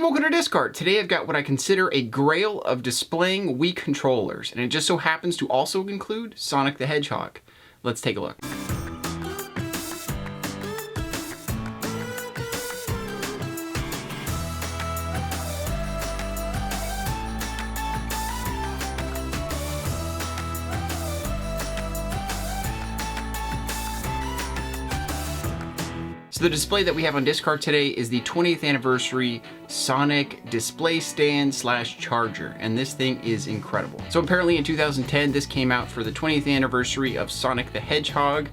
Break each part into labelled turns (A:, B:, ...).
A: welcome to Discard. Today I've got what I consider a grail of displaying Wii controllers, and it just so happens to also include Sonic the Hedgehog. Let's take a look. So the display that we have on Discard today is the 20th anniversary Sonic display stand / charger, and this thing is incredible. So apparently in 2010, this came out for the 20th anniversary of Sonic the Hedgehog.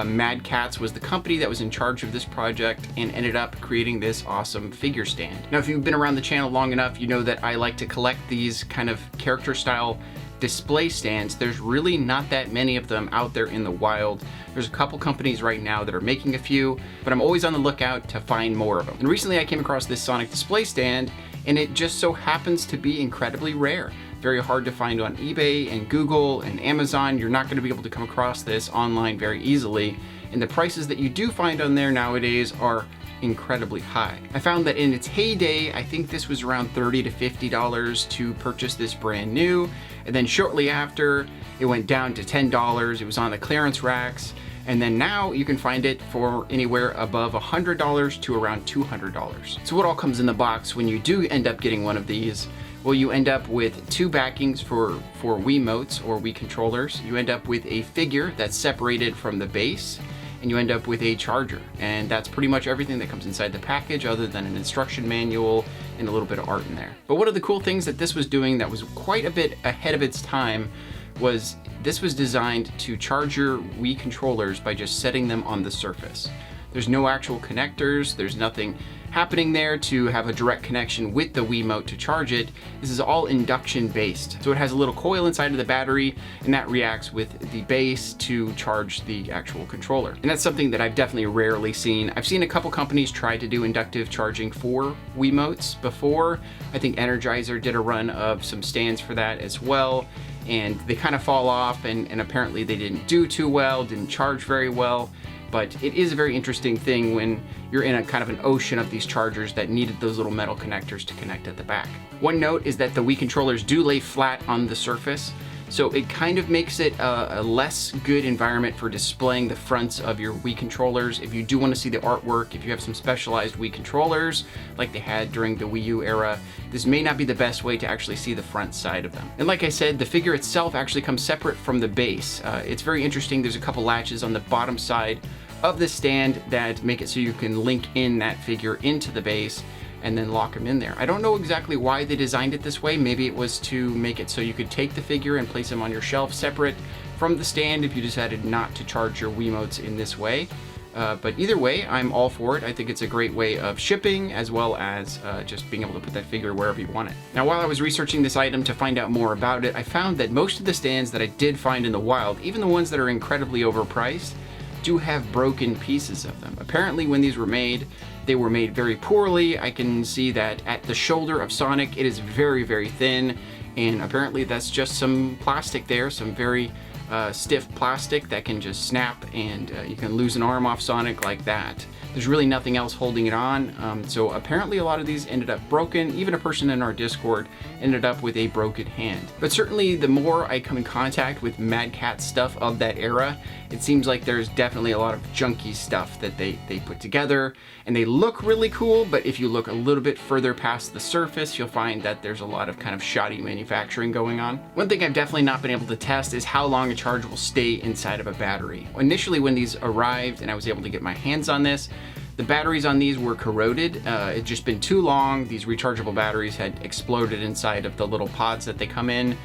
A: Mad Catz was the company that was in charge of this project and ended up creating this awesome figure stand. Now, if you've been around the channel long enough, you know that I like to collect these kind of character style display stands. There's really not that many of them out there in the wild. There's a couple companies right now that are making a few, but I'm always on the lookout to find more of them. And recently I came across this Sonic display stand, and it just so happens to be incredibly rare. Very hard to find on eBay and Google and Amazon. You're not going to be able to come across this online very easily. And the prices that you do find on there nowadays are incredibly high. I found that in its heyday, I think this was around $30 to $50 to purchase this brand new. And then shortly after, it went down to $10. It was on the clearance racks. And then now you can find it for anywhere above $100 to around $200. So what all comes in the box when you do end up getting one of these? Well, you end up with two backings for Wiimotes or Wii controllers. You end up with a figure that's separated from the base, and you end up with a charger. And that's pretty much everything that comes inside the package, other than an instruction manual and a little bit of art in there. But one of the cool things that this was doing that was quite a bit ahead of its time was this was designed to charge your Wii controllers by just setting them on the surface. There's no actual connectors, there's nothing happening there to have a direct connection with the Wiimote to charge it. This is all induction based. So it has a little coil inside of the battery, and that reacts with the base to charge the actual controller. And that's something that I've definitely rarely seen. I've seen a couple companies try to do inductive charging for Wiimotes before. I think Energizer did a run of some stands for that as well, and they kind of fall off, and apparently they didn't do too well, didn't charge very well. But it is a very interesting thing when you're in a kind of an ocean of these chargers that needed those little metal connectors to connect at the back. One note is that the Wii controllers do lay flat on the surface, so it kind of makes it a less good environment for displaying the fronts of your Wii controllers. If you do want to see the artwork, if you have some specialized Wii controllers like they had during the Wii U era, this may not be the best way to actually see the front side of them. And like I said, the figure itself actually comes separate from the base. It's very interesting. There's a couple latches on the bottom side of the stand that make it so you can link in that figure into the base and then lock them in there. I don't know exactly why they designed it this way. Maybe it was to make it so you could take the figure and place them on your shelf separate from the stand if you decided not to charge your Wiimotes in this way. But either way, I'm all for it. I think it's a great way of shipping, as well as just being able to put that figure wherever you want it. Now, while I was researching this item to find out more about it, I found that most of the stands that I did find in the wild, even the ones that are incredibly overpriced, do have broken pieces of them. Apparently when these were made, they were made very poorly. I can see that at the shoulder of Sonic, it is very, very thin, and apparently that's just some plastic there, some very stiff plastic that can just snap, and you can lose an arm off Sonic like that. There's really nothing else holding it on, so apparently a lot of these ended up broken. Even a person in our Discord ended up with a broken hand. But certainly the more I come in contact with Mad Catz stuff of that era, it seems like there's definitely a lot of junky stuff that they put together, and they look really cool, but if you look a little bit further past the surface, you'll find that there's a lot of kind of shoddy manufacturing going on. One thing I've definitely not been able to test is how long a charge will stay inside of a battery. Initially when these arrived and I was able to get my hands on this, the batteries on these were corroded. It'd just been too long. These rechargeable batteries had exploded inside of the little pods that they come in,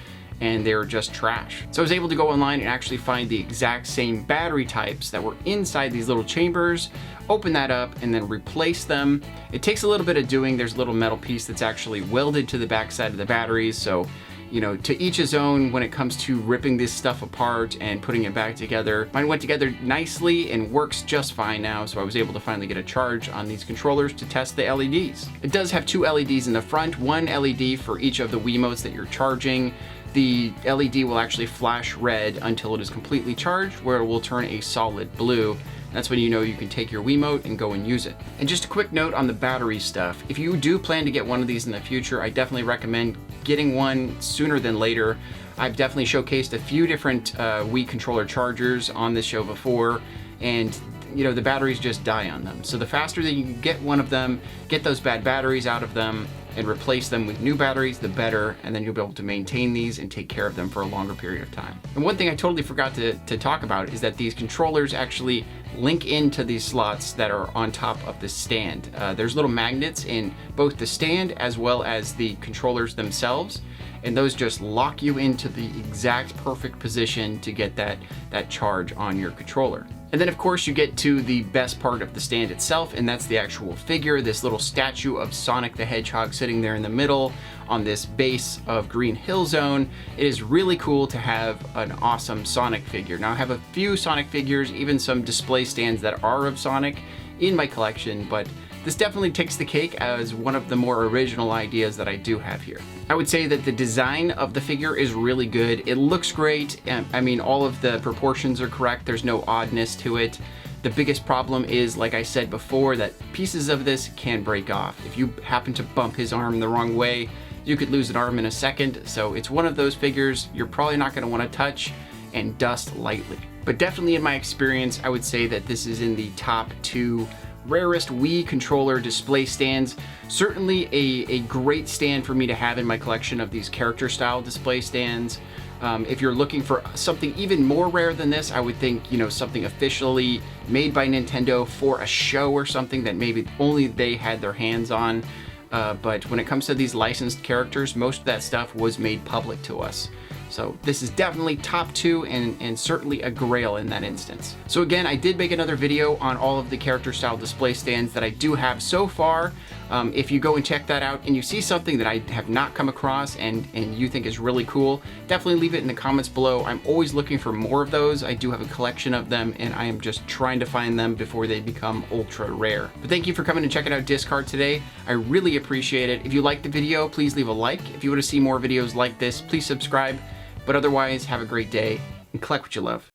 A: and they were just trash. So I was able to go online and actually find the exact same battery types that were inside these little chambers, open that up, and then replace them. It takes a little bit of doing. There's a little metal piece that's actually welded to the backside of the batteries, so you know, to each his own when it comes to ripping this stuff apart and putting it back together. Mine went together nicely and works just fine now, so I was able to finally get a charge on these controllers to test the LEDs. It does have two LEDs in the front, one LED for each of the Wiimotes that you're charging. The LED will actually flash red until it is completely charged, where it will turn a solid blue That's when you know you can take your Wiimote and go and use it. And just a quick note on the battery stuff. If you do plan to get one of these in the future, I definitely recommend getting one sooner than later. I've definitely showcased a few different Wii controller chargers on this show before, and you know, the batteries just die on them. So the faster that you can get one of them, get those bad batteries out of them, and replace them with new batteries, the better, and then you'll be able to maintain these and take care of them for a longer period of time. And one thing I totally forgot to talk about is that these controllers actually link into these slots that are on top of the stand. There's little magnets in both the stand as well as the controllers themselves, and those just lock you into the exact perfect position to get that charge on your controller. And then of course you get to the best part of the stand itself, and that's the actual figure, this little statue of Sonic the Hedgehog sitting there in the middle on this base of Green Hill Zone. It is really cool to have an awesome Sonic figure. Now I have a few Sonic figures, even some display stands that are of Sonic in my collection, but this definitely takes the cake as one of the more original ideas that I do have here. I would say that the design of the figure is really good. It looks great. I mean, all of the proportions are correct. There's no oddness to it. The biggest problem is, like I said before, that pieces of this can break off. If you happen to bump his arm the wrong way, you could lose an arm in a second. So it's one of those figures you're probably not going to want to touch and dust lightly. But definitely in my experience, I would say that this is in the top 2 rarest Wii controller display stands. Certainly a great stand for me to have in my collection of these character style display stands. If you're looking for something even more rare than this, I would think, you know, something officially made by Nintendo for a show or something that maybe only they had their hands on. But when it comes to these licensed characters, most of that stuff was made public to us. So this is definitely top 2 and certainly a grail in that instance. So again, I did make another video on all of the character style display stands that I do have so far. If you go and check that out and you see something that I have not come across and you think is really cool, definitely leave it in the comments below. I'm always looking for more of those. I do have a collection of them and I am just trying to find them before they become ultra rare. But thank you for coming and checking out Discard today. I really appreciate it. If you liked the video, please leave a like. If you want to see more videos like this, please subscribe. But otherwise, have a great day and collect what you love.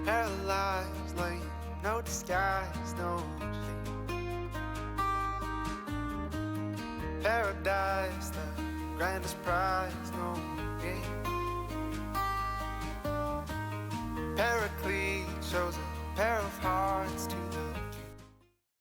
B: Paralyzed, like no disguise, no shame. Paradise, the grandest prize, no game. Paraclete shows a pair of hearts to the